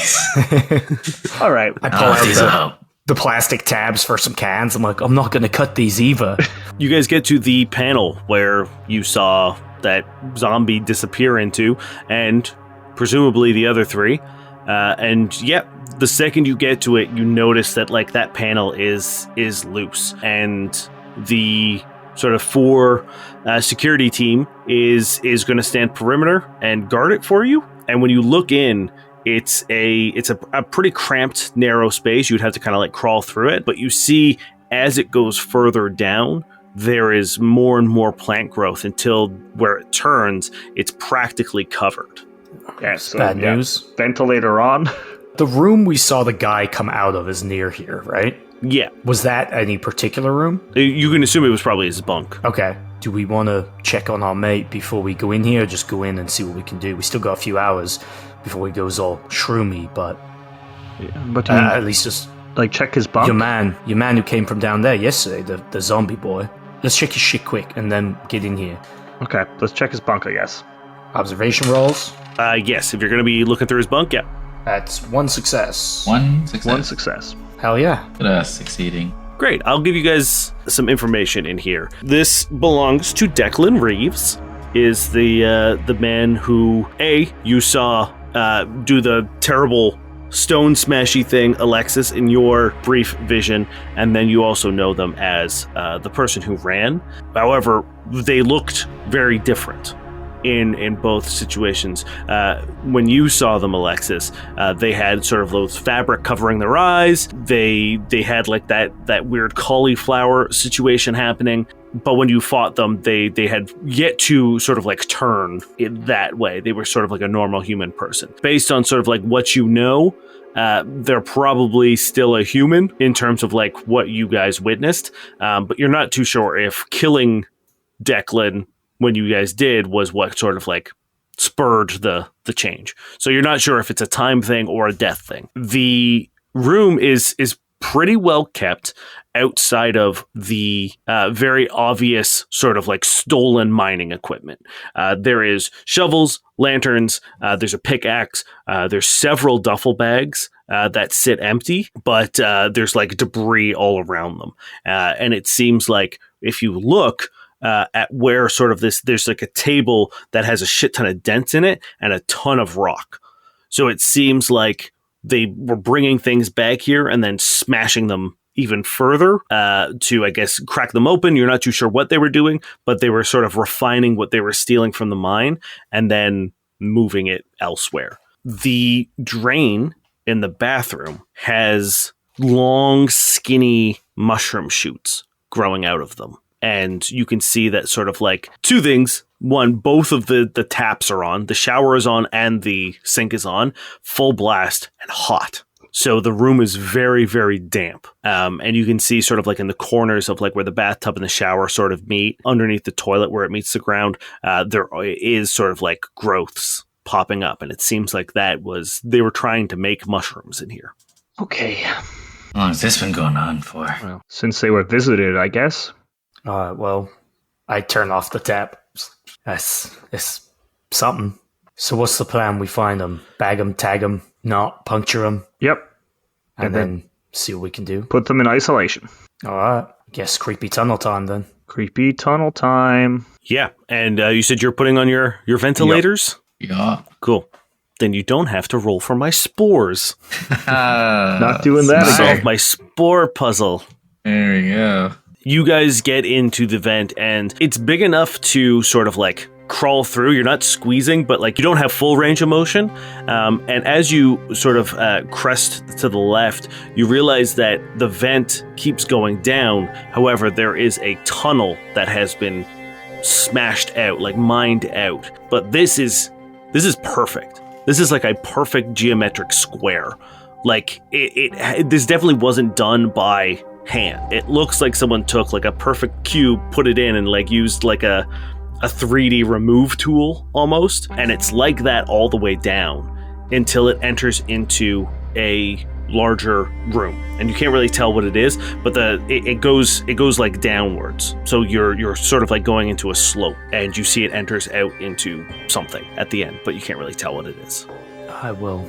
All right. I pull out the plastic tabs for some cans. I'm like, I'm not going to cut these either. You guys get to the panel where you saw that zombie disappear into, and presumably the other 3. And yeah, the second you get to it, you notice that like that panel is loose, and the sort of 4 security team is going to stand perimeter and guard it for you. And when you look in, it's a pretty cramped, narrow space. You'd have to kind of like crawl through it, but you see as it goes further down, there is more and more plant growth until where it turns, it's practically covered. Yeah, so, Bad news. Ventilator on. The room we saw the guy come out of is near here, right? Yeah. Was that any particular room? You can assume it was probably his bunk. Okay. Do we want to check on our mate before we go in here? Or just go in and see what we can do. We still got a few hours before he goes all shroomy, but But at least just like check his bunk. your man who came from down there yesterday, the zombie boy. Let's check his shit quick and then get in here. Okay, let's check his bunk, I guess. Observation rolls. Yes, if you're going to be looking through his bunk, yeah. That's 1 success. One success. One success. Hell yeah. Look at us succeeding. Great. I'll give you guys some information in here. This belongs to Declan Reeves, is the man who, you saw do the terrible stone smashy thing, Alexis, in your brief vision, and then you also know them as the person who ran. However, they looked very different in both situations. When you saw them, Alexis, they had sort of those fabric covering their eyes. They had like that weird cauliflower situation happening. But when you fought them, they had yet to sort of like turn it that way. They were sort of like a normal human person. Based on sort of like what you know, they're probably still a human in terms of like what you guys witnessed. But you're not too sure if killing Declan when you guys did was what sort of like spurred the change. So you're not sure if it's a time thing or a death thing. The room is pretty well kept outside of the very obvious sort of like stolen mining equipment. There is shovels, lanterns, there's a pickaxe, there's several duffel bags that sit empty, but there's like debris all around them. And it seems like if you look at where sort of there's like a table that has a shit ton of dents in it and a ton of rock. So it seems like they were bringing things back here and then smashing them even further to, I guess, crack them open. You're not too sure what they were doing, but they were sort of refining what they were stealing from the mine and then moving it elsewhere. The drain in the bathroom has long, skinny mushroom shoots growing out of them. And you can see that sort of like 2 things. One, both of the taps are on. The shower is on and the sink is on. Full blast and hot. So the room is very, very damp. And you can see sort of like in the corners of like where the bathtub and the shower sort of meet, underneath the toilet where it meets the ground, there is sort of like growths popping up. And it seems like they were trying to make mushrooms in here. Okay. How long has this been going on for? Well, since they were visited, I guess. Well, I turn off the tap. It's something. So what's the plan? We find them, bag them, tag them, not puncture them. Yep. And then see what we can do. Put them in isolation. All right. Guess creepy tunnel time then. Creepy tunnel time. Yeah, and you said you're putting on your ventilators? Yeah. Cool. Then you don't have to roll for my spores. Not doing that Solve again. my spore puzzle. There we go. You guys get into the vent, and it's big enough to sort of like crawl through. You're not squeezing, but like you don't have full range of motion. And as you sort of crest to the left, you realize that the vent keeps going down. However, there is a tunnel that has been smashed out, like mined out. But this is perfect. This is like a perfect geometric square. Like this definitely wasn't done by hand. It looks like someone took like a perfect cube, put it in, and like used like a 3D remove tool almost, and it's like that all the way down until it enters into a larger room, and you can't really tell what it is, but it goes like downwards. So you're sort of like going into a slope, and you see it enters out into something at the end, but you can't really tell what it is. I will.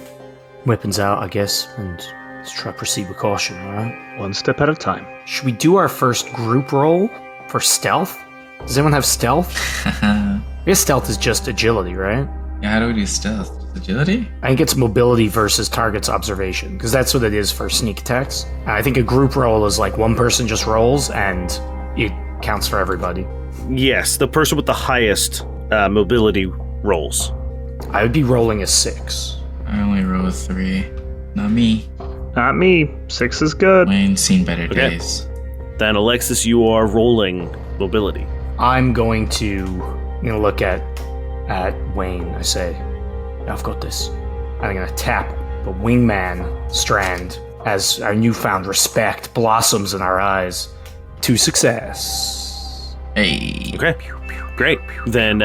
Weapons out, I guess, and let's try to proceed with caution, alright? One step at a time. Should we do our first group roll for stealth? Does anyone have stealth? I guess stealth is just agility, right? Yeah, how do we do stealth? Just agility? I think it's mobility versus target's observation, because that's what it is for sneak attacks. I think a group roll is like one person just rolls, and it counts for everybody. Yes, the person with the highest mobility rolls. I would be rolling a 6. I only roll a 3. Not me. Not me. 6 is good. Wayne's seen better Okay. days. Then Alexis, you are rolling mobility. I'm going to look at Wayne. I say, I've got this. And I'm going to tap the wingman strand as our newfound respect blossoms in our eyes to success. Hey. Okay, great. Then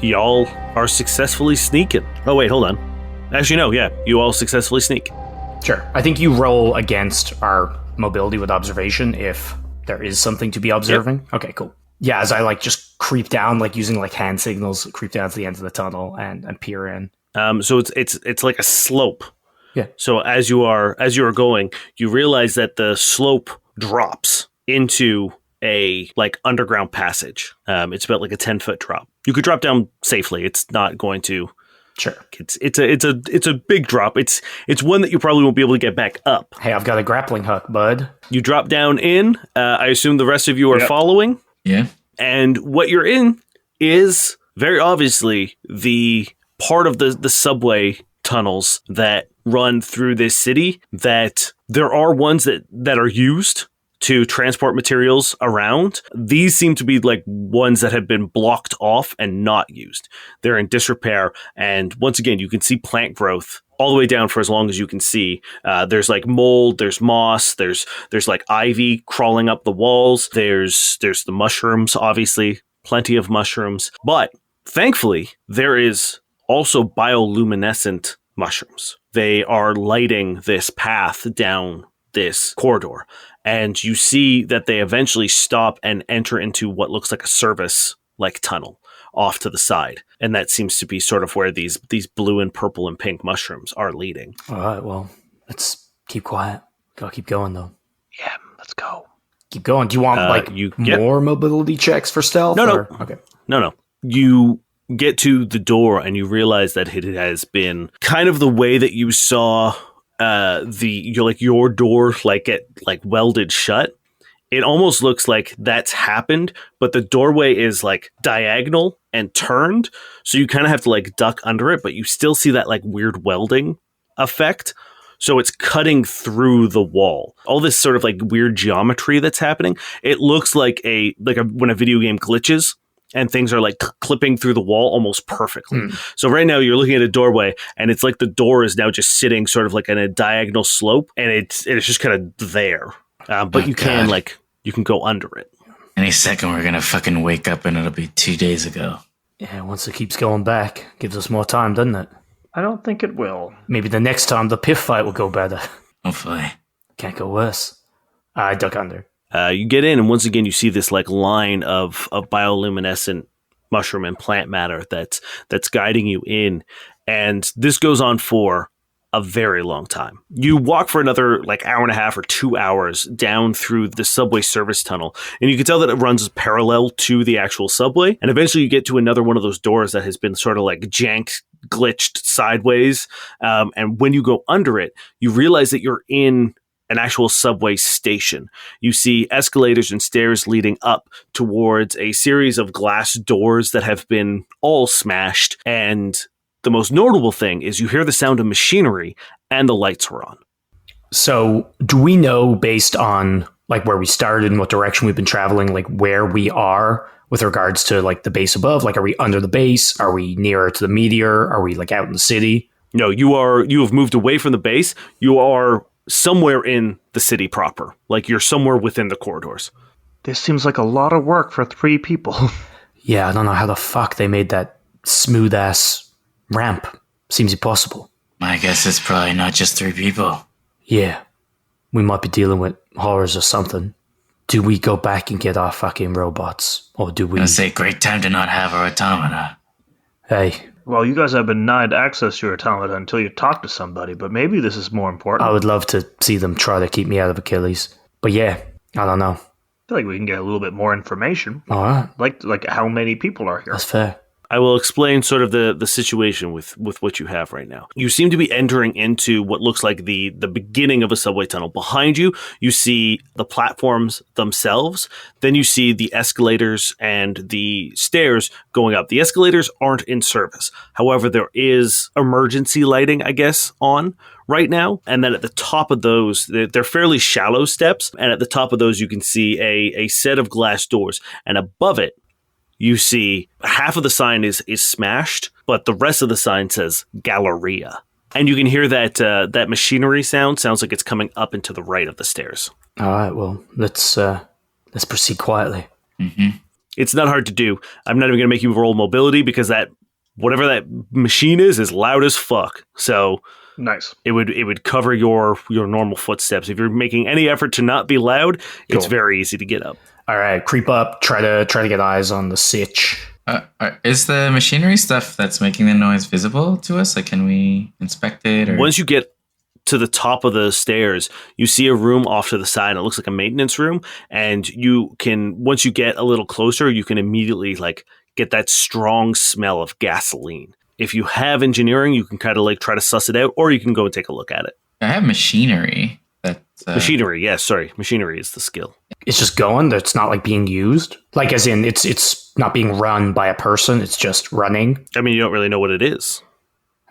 y'all are successfully sneaking. Oh wait, hold on. Actually, no, yeah, you all successfully sneak. Sure. I think you roll against our mobility with observation if there is something to be observing. Yep. Okay, cool. Yeah, as I like just creep down, like using like hand signals, creep down to the end of the tunnel and peer in. So it's like a slope. Yeah. So as you are going, you realize that the slope drops into a like underground passage. It's about like a 10-foot drop. You could drop down safely. It's not going to. Sure. It's a big drop. It's one that you probably won't be able to get back up. Hey, I've got a grappling hook, bud. You drop down in. I assume the rest of you are following. Yeah. And what you're in is very obviously the part of the subway tunnels that run through this city, that there are ones that are used to transport materials around. These seem to be like ones that have been blocked off and not used. They're in disrepair. And once again, you can see plant growth all the way down for as long as you can see. There's like mold, there's moss, there's like ivy crawling up the walls. There's the mushrooms, obviously, plenty of mushrooms. But thankfully, there is also bioluminescent mushrooms. They are lighting this path down this corridor. And you see that they eventually stop and enter into what looks like a service-like tunnel off to the side. And that seems to be sort of where these blue and purple and pink mushrooms are leading. All right, well, let's keep quiet. Gotta keep going, though. Yeah, let's go. Keep going. Do you want, more mobility checks for stealth? No. Okay. No. You get to the door and you realize that it has been kind of the way that you saw your door welded shut. It almost looks like that's happened, but the doorway is like diagonal and turned, so you kind of have to like duck under it, but you still see that like weird welding effect. So it's cutting through the wall. All this sort of like weird geometry that's happening. It looks like when a video game glitches and things are like clipping through the wall almost perfectly. So right now you're looking at a doorway and it's like the door is now just sitting sort of like in a diagonal slope, and it's just kind of there. But you can go under it. Any second we're gonna fucking wake up and it'll be 2 days ago. Yeah, once it keeps going back, gives us more time, doesn't it? I don't think it will. Maybe the next time the piff fight will go better. Hopefully. Can't go worse. I duck under. You get in, and once again, you see this like line of bioluminescent mushroom and plant matter that's guiding you in, and this goes on for a very long time. You walk for another like hour and a half or 2 hours down through the subway service tunnel, and you can tell that it runs parallel to the actual subway, and eventually you get to another one of those doors that has been sort of like glitched sideways, and when you go under it, you realize that you're in an actual subway station. You see escalators and stairs leading up towards a series of glass doors that have been all smashed, and the most notable thing is you hear the sound of machinery and the lights are on. So do we know, based on like where we started and what direction we've been traveling, like where we are with regards to like the base above? Like, are we under the base? Are we nearer to the meteor? Are we like out in the city? No, you have moved away from the base. You are somewhere in the city proper. Like you're somewhere within the corridors. This seems like a lot of work for 3 people. Yeah, I don't know how the fuck they made that smooth ass ramp. Seems impossible. My guess it's probably not just 3 people. Yeah, we might be dealing with horrors or something. Do we go back and get our fucking robots? Or do we... I say great time to not have our automata. Hey, Well, you guys have been denied access to your automata until you talk to somebody, but maybe this is more important. I would love to see them try to keep me out of Achilles. But yeah, I don't know. I feel like we can get a little bit more information. All right, Like how many people are here. that's fair. I will explain sort of the situation with what you have right now. You seem to be entering into what looks like the beginning of a subway tunnel. Behind you, you see the platforms themselves. Then you see the escalators and the stairs going up. The escalators aren't in service. However, there is emergency lighting, I guess, on right now. And then at the top of those, they're fairly shallow steps. And at the top of those, you can see a set of glass doors. And above it, you see half of the sign is smashed, but the rest of the sign says Galleria. And you can hear that machinery sounds like it's coming up and to the right of the stairs. All right, well, let's proceed quietly. Mm-hmm. It's not hard to do. I'm not even going to make you roll mobility because whatever that machine is loud as fuck. So Nice. it would cover your normal footsteps. If you're making any effort to not be loud, it's Cool. very easy to get up. All right, creep up. Try to get eyes on the sitch. Is the machinery stuff that's making the noise visible to us? Like, can we inspect it? Or? Once you get to the top of the stairs, you see a room off to the side. It looks like a maintenance room, and you can, once you get a little closer, you can immediately like get that strong smell of gasoline. If you have engineering, you can kind of like try to suss it out, or you can go and take a look at it. I have machinery. That's Machinery, yes, sorry. Machinery is the skill. It's just going. It's not like being used. Like as in, it's not being run by a person. It's just running. I mean, you don't really know what it is.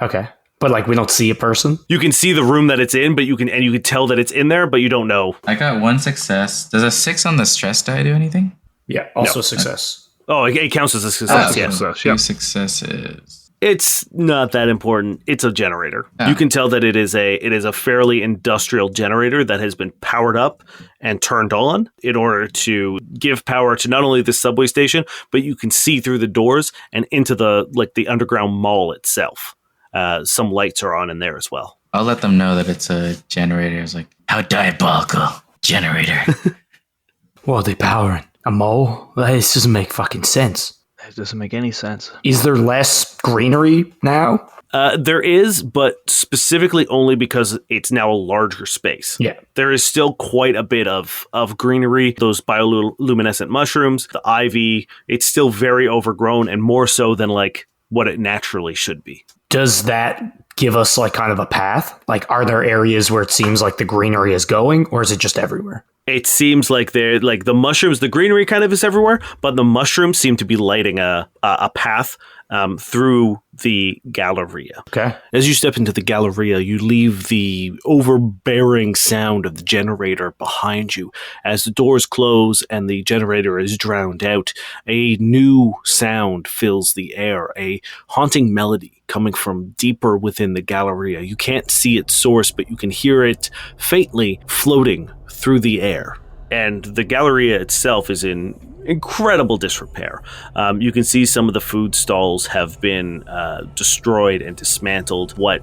Okay, but like we don't see a person. You can see the room that it's in, but you can tell that it's in there, but you don't know. I got 1 success. Does a 6 on the stress die do anything? Yeah, also No. success. Oh, it counts as a success, okay. yeah. So, 2 yeah. successes. It's not that important. It's a generator. Ah. You can tell that it is a fairly industrial generator that has been powered up and turned on in order to give power to not only the subway station, but you can see through the doors and into the underground mall itself. Some lights are on in there as well. I'll let them know that it's a generator. It's like, how diabolical. Generator. What are they powering? A mole? This doesn't make fucking sense. It doesn't make any sense. Is there less greenery now? There is, but specifically only because it's now a larger space. Yeah. There is still quite a bit of greenery, those bioluminescent mushrooms, the ivy. It's still very overgrown and more so than like what it naturally should be. Does that give us like kind of a path? Like, are there areas where it seems like the greenery is going, or is it just everywhere? It seems like they're like the mushrooms, the greenery kind of is everywhere, but the mushrooms seem to be lighting a path through the Galleria. Okay. As you step into the Galleria, you leave the overbearing sound of the generator behind you. As the doors close and the generator is drowned out, a new sound fills the air, a haunting melody coming from deeper within the Galleria. You can't see its source, but you can hear it faintly floating through the air. And the Galleria itself is in incredible disrepair. You can see some of the food stalls have been destroyed and dismantled. What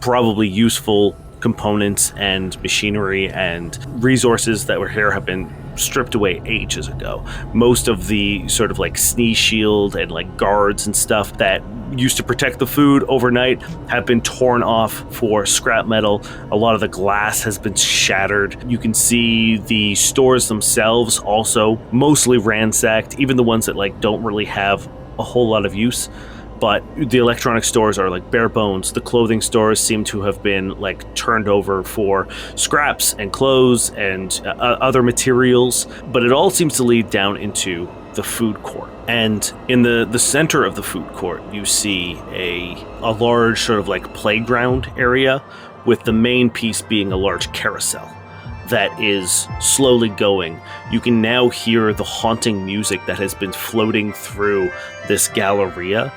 probably useful components and machinery and resources that were here have been stripped away ages ago. Most of the sort of like sneeze shield and like guards and stuff that used to protect the food overnight have been torn off for scrap metal. A lot of the glass has been shattered. You can see the stores themselves also mostly ransacked, even the ones that like don't really have a whole lot of use. But the electronic stores are like bare bones. The clothing stores seem to have been like turned over for scraps and clothes and other materials. But it all seems to lead down into the food court. And in the center of the food court, you see a large sort of like playground area, with the main piece being a large carousel that is slowly going. You can now hear the haunting music that has been floating through this galleria.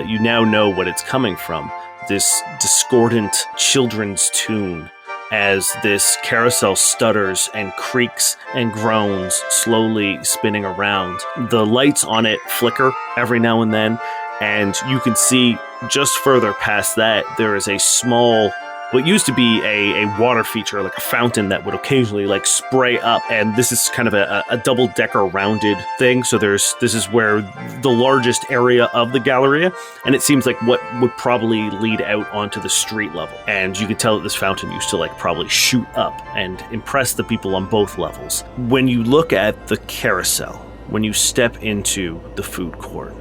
You now know what it's coming from. This discordant children's tune as this carousel stutters and creaks and groans, slowly spinning around. The lights on it flicker every now and then, and you can see just further past that, there is a small, what used to be a water feature, like a fountain that would occasionally like spray up, and this is kind of a double-decker rounded thing. So this is where the largest area of the Galleria, and it seems like what would probably lead out onto the street level. And you can tell that this fountain used to like probably shoot up and impress the people on both levels. When you look at the carousel, when you step into the food court,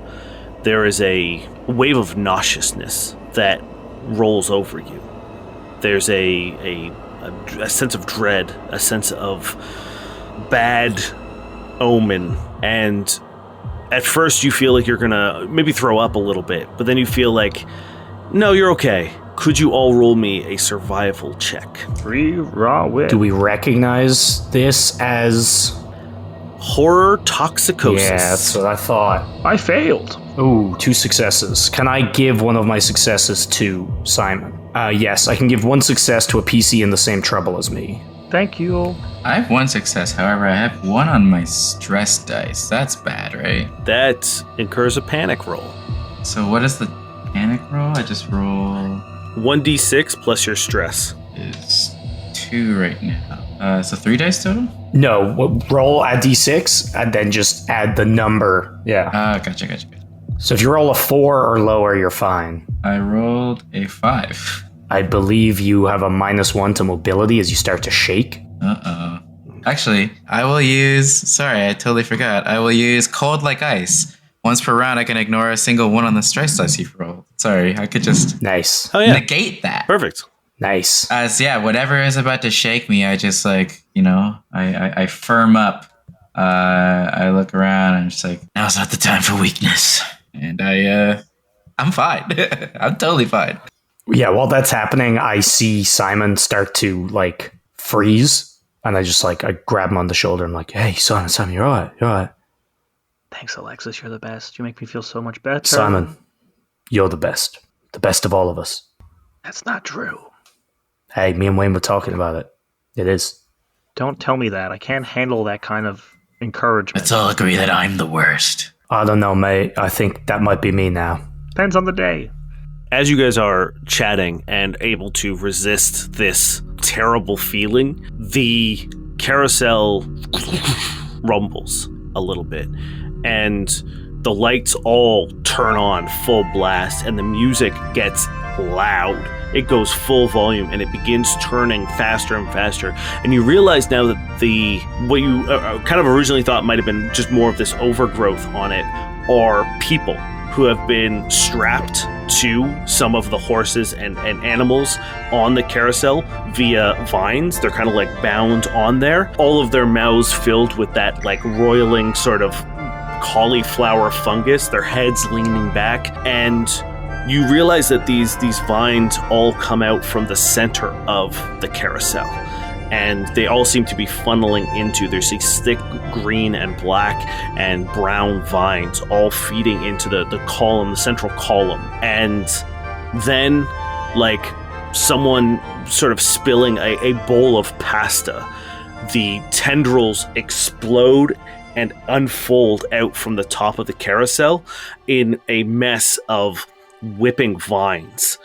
there is a wave of nauseousness that rolls over you. There's a sense of dread, a sense of bad omen, and at first you feel like you're gonna maybe throw up a little bit, but then you feel like, no, you're okay. Could you all roll me a survival check? Free raw wit. Do we recognize this as Horror toxicosis. Yeah, that's what I thought. I failed. Ooh, 2 successes. Can I give one of my successes to Simon? Yes, I can give 1 success to a PC in the same trouble as me. Thank you. I have 1 success, however, I have 1 on my stress dice. That's bad, right? That incurs a panic roll. So what is the panic roll? I just roll 1d6 plus your stress. is 2 right now. So 3 dice total? No, roll a d6 and then just add the number. Yeah. Gotcha. So if you roll a 4 or lower, you're fine. I rolled a 5. I believe you have a -1 to mobility as you start to shake. Uh-oh. Actually, I will use... Sorry, I totally forgot. I will use Cold Like Ice. Once per round, I can ignore a single 1 on the stress dice you've rolled. Sorry, I could just Nice. Oh, yeah. negate that. Perfect. Nice. Whatever is about to shake me, I just like, I firm up. I look around and I'm just like, now's not the time for weakness. And I'm fine. I'm totally fine. Yeah, while that's happening, I see Simon start to, freeze. And I grab him on the shoulder. I'm like, hey, Simon, you're all right. Thanks, Alexis. You're the best. You make me feel so much better. Simon, you're the best. The best of all of us. That's not true. Hey, me and Weyne were talking about it. It is. Don't tell me that. I can't handle that kind of encouragement. Let's all agree that I'm the worst. I don't know, mate. I think that might be me now. Depends on the day. As you guys are chatting and able to resist this terrible feeling, the carousel rumbles a little bit, and the lights all turn on full blast, and the music gets loud. It goes full volume, and it begins turning faster and faster. And you realize now that what you kind of originally thought might have been just more of this overgrowth on it are people who have been strapped to some of the horses and animals on the carousel via vines. They're kind of bound on there. All of their mouths filled with that roiling sort of cauliflower fungus, their heads leaning back, and you realize that these vines all come out from the center of the carousel, and they all seem to be funneling into, there's these thick green and black and brown vines all feeding into the column, the central column. And then someone sort of spilling a bowl of pasta, the tendrils explode and unfold out from the top of the carousel in a mess of whipping vines,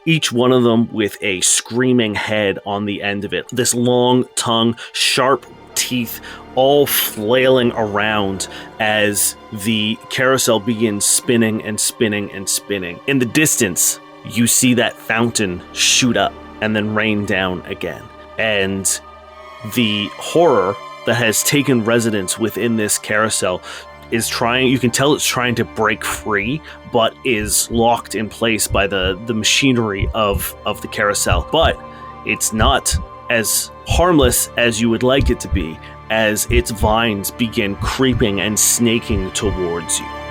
each one of them with a screaming head on the end of it. This long tongue, sharp teeth all flailing around as the carousel begins spinning and spinning and spinning. In the distance, you see that fountain shoot up and then rain down again. And the horror that has taken residence within this carousel is trying, you can tell it's trying to break free, but is locked in place by the machinery of the carousel. But it's not as harmless as you would like it to be, as its vines begin creeping and snaking towards you.